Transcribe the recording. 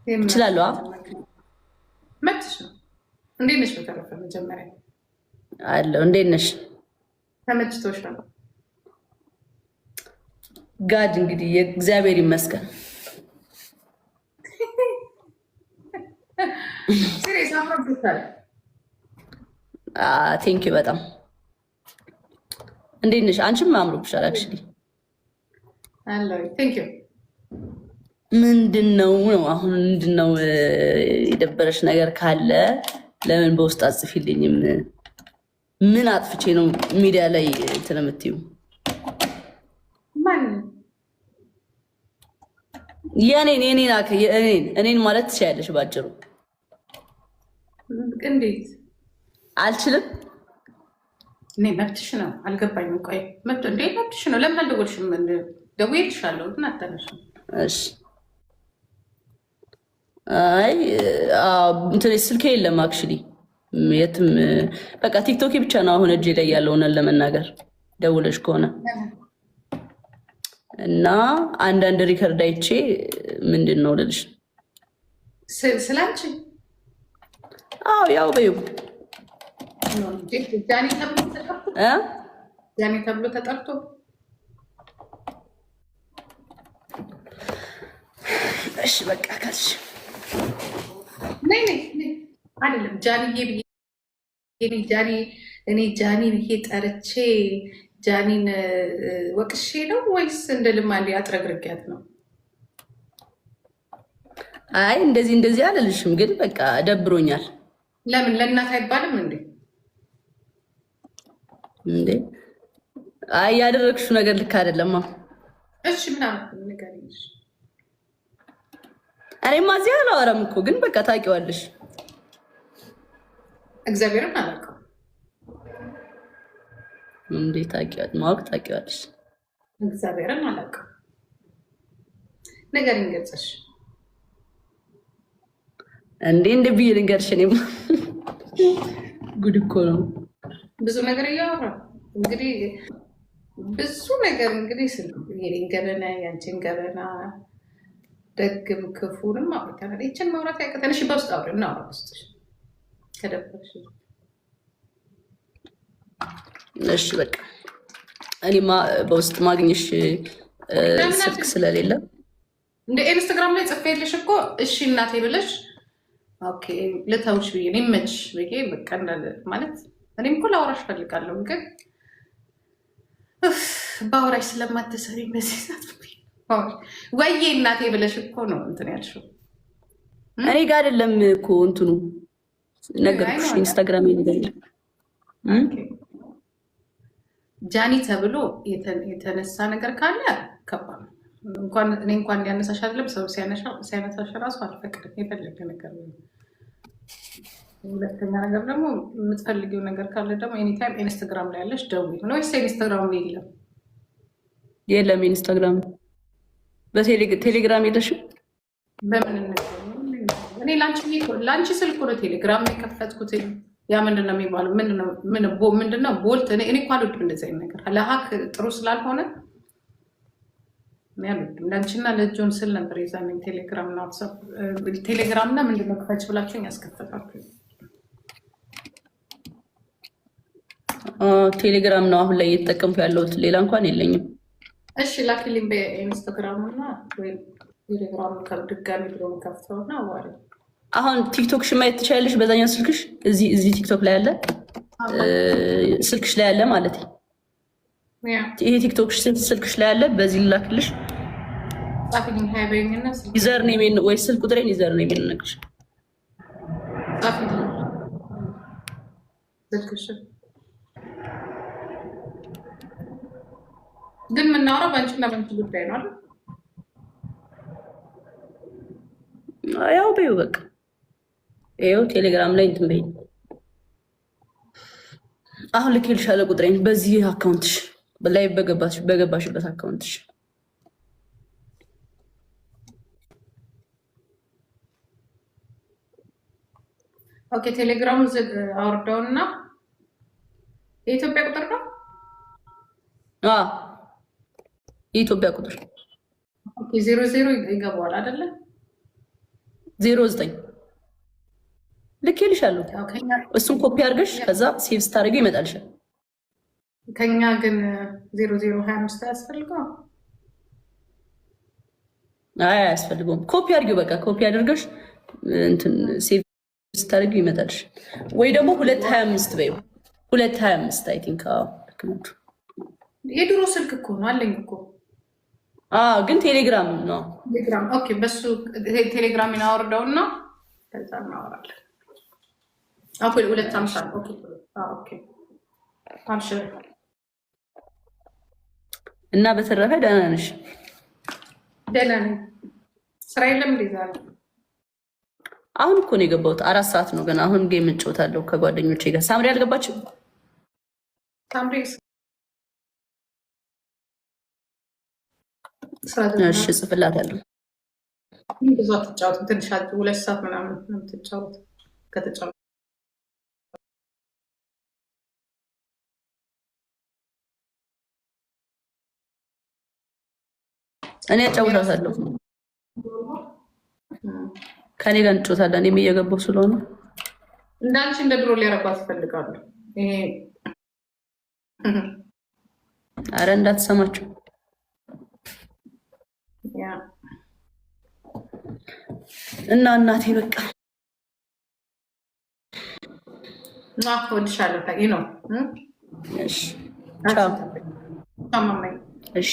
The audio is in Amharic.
እችላለሁ። መብትሽ ነው። እንዴት ነሽ? በተረፈ መጀመሪያ አለሁ። እንዴት ነሽ? ተመችቶሽ ነው? ጋድ እንግዲህ የእግዚአብሔር ይመስገን። ሲሪየስ አምሮብሻል። ቴንኪው በጣም እንዴት ነሽ? አንቺም አምሮብሻል። አክቹሊ አለሁ። ቴንኪው። ምንድነው አሁን ምንድነው የደበረሽ ነገር ካለ ለምን በውስጥ አጽፊልኝም? ምን አጥፍቼ ነው ሚዲያ ላይ እንትን የምትይው? ማን እኔን ማለት ትችያለሽ ባጭሩ። እንዴት አልችልም? እኔ መብትሽ ነው። አልገባኝም። ቆይ እንዴት መብትሽ ነው? ለምን አልደወልሽም? ደውዬልሻለሁ ግን አታነሺም። እሺ አይ እንትን ስልኬ የለም አክቹሊ የትም በቃ ቲክቶክ ብቻ ነው አሁን እጄ ላይ ያለውን ለመናገር ደውለሽ ከሆነ እና አንዳንድ ሪከርድ አይቼ ምንድን ነው ልልሽ ስላንቺ። አዎ ያው በይው ጃኒ ተብሎ ተጠርቶ እሺ በቃ ካልሽ አይደለም ጃኒዬ ብዬ እኔ ጃኒ ብዬ ጠርቼ ጃኒን ወቅሼ ነው ወይስ እንደ ልማዴ አጥረግርጊያት ነው? አይ እንደዚህ አልልሽም፣ ግን በቃ ደብሮኛል። ለምን ለእናት አይባልም እንዴ? አይ ያደረግሽው ነገር ልክ አይደለም። እሺ ምናምን ነገር ይሽ እኔማ እዚህ አላወራም እኮ፣ ግን በቃ ታውቂዋለሽ። እግዚአብሔርን አላውቅም እንዴ? ማወቅ ታውቂዋለሽ። እግዚአብሔርን አላውቅም። ነገር ይንገጽሽ እንዴ ብዬ ልንገርሽ? እኔማ ጉድ እኮ ነው። ብዙ ነገር እያወራ እንግዲህ ብዙ ነገር እንግዲህ የኔን ገበና ያንቺን ገበና ደግም ክፉንም አውርተናል። ይችን ማውራት ያቀተንሽ በውስጥ አውሪ እና አውራ ውስጥ ከደበርሽ እሺ በቃ እኔማ በውስጥ ማግኘሽ ስልክ ስለሌለ እንደ ኢንስታግራም ላይ ጽፌልሽ እኮ እሺ እናቴ ብለሽ ኦኬ ልተውሽ ብዬ ነው ይመች ብዬ በቃ ማለት እኔም እኮ ላውራሽ ፈልጋለሁ፣ ግን ባውራሽ ስለማትሰሪ በዚህ ሰዓት ወይዬ እናቴ ብለሽ እኮ ነው እንትን ያልሽው። እኔ ጋር አይደለም እኮ እንትኑ ነገርኩሽ፣ ኢንስታግራም ነገር ጃኒ ተብሎ የተነሳ ነገር ካለ ከባድ እኔ እንኳን እንዲያነሳሽ አይደለም ሰው ሲያነሳሽ ራሱ አልፈቅድም። የፈለገ ነገር ነው። ሁለተኛ ነገር ደግሞ የምትፈልጊው ነገር ካለ ደግሞ ኤኒታይም ኢንስታግራም ላይ ያለሽ ደውይ ነው። ወይስ ኢንስታግራም ላይ የለም? ኢንስታግራም በቴሌግራም የለሽም? በምን እኔ ላንቺ ስልክ ነው ቴሌግራም የከፈትኩት። ያ ምንድነው የሚባለው? ምንድነው ቦልት? እኔ እኮ አልወድም እንደዚህ አይነት ነገር። ለሀክ ጥሩ ስላልሆነ ለአንቺና ለጆን ስል ነበር የዛኔ ቴሌግራም እና ዋትሳፕ ቴሌግራም እና ምንድነው ክፈች ብላችሁኝ ያስከፈታችሁ። ቴሌግራም ነው አሁን ላይ እየተጠቀምኩ ያለሁት፣ ሌላ እንኳን የለኝም። እሺ ላኪልኝ በኢንስታግራም እና ወይ ቴሌግራም ድጋሚ ብሎ ከፍተውና ዋሪ። አሁን ቲክቶክ ማየት ትችላለሽ በዛኛው ስልክሽ። እዚህ ቲክቶክ ላይ ያለ ስልክሽ ላይ ያለ ማለት ነው። ይሄ ቲክቶክ ስልክሽ ላይ ያለ በዚህ ላክልሽ። ጻፊልኝ ሃይበኝና ዩዘር ኔም ወይ ስልክ ቁጥሬን ዩዘር ኔም ልነግርሽ። ጻፊልኝ ስልክሽ ግን የምናወራው በአንቺና በአንቺ ጉዳይ ነው አይደል? ያው በይው በቃ ይኸው ቴሌግራም ላይ እንትን በይኝ። አሁን ልኬልሻለሁ ቁጥሬን በዚህ አካውንትሽ ላይ በገባሽበት አካውንትሽ። ኦኬ ቴሌግራሙ አወርደውና የኢትዮጵያ ቁጥር ነው። የኢትዮጵያ ቁጥር 00 ይገባዋል አይደለ? 09 ልኬልሻለሁ። እሱን ኮፒ አድርገሽ ከዛ ሴቭ ስታደርጊው ይመጣልሻል። ከኛ ግን 0025 አያስፈልገው? አይ አያስፈልገውም። ኮፒ አድርጊው በቃ ኮፒ አድርገሽ እንትን ሴቭ ስታደርጊው ይመጣልሻል። ወይ ደግሞ 225 በይው 225 አይ ቲንክ የድሮ ስልክ እኮ ነው አለኝ እኮ። ግን ቴሌግራም ነው። ቴሌግራም ኦኬ። በሱ ቴሌግራም እናወርደውና ከዛ እናወራለን። አሁን 250 ኦኬ ኦኬ አብሽር። እና በተረፈ ደህና ነሽ? ደህና ነኝ። ስራ የለም እንዴ ዛሬ? አሁን እኮ ነው የገባሁት። 4 ሰዓት ነው ገና። አሁን ጌም እንጫወታለሁ ከጓደኞቼ ጋር። ሳምሪ አልገባችም? ሳምሪ እሺ ጽፍላታለሁ። ብዙ አትጫወትም። ትንሽ 2 ሰዓት ምናምን ነው የምትጫወት። ከተጫወት እኔ አጫውታታለሁ። ከኔ ጋር እንጫወታለን። እኔም እየገባሁ ስለሆነ እንዳንቺ እንደ ድሮ ሊያረባት ይፈልጋሉ። ይሄ አረ እንዳትሰማቸው እና እናቴ በቃ ወድሻለሁ። ታውቂ ነው። እሺ ቻው። እሺ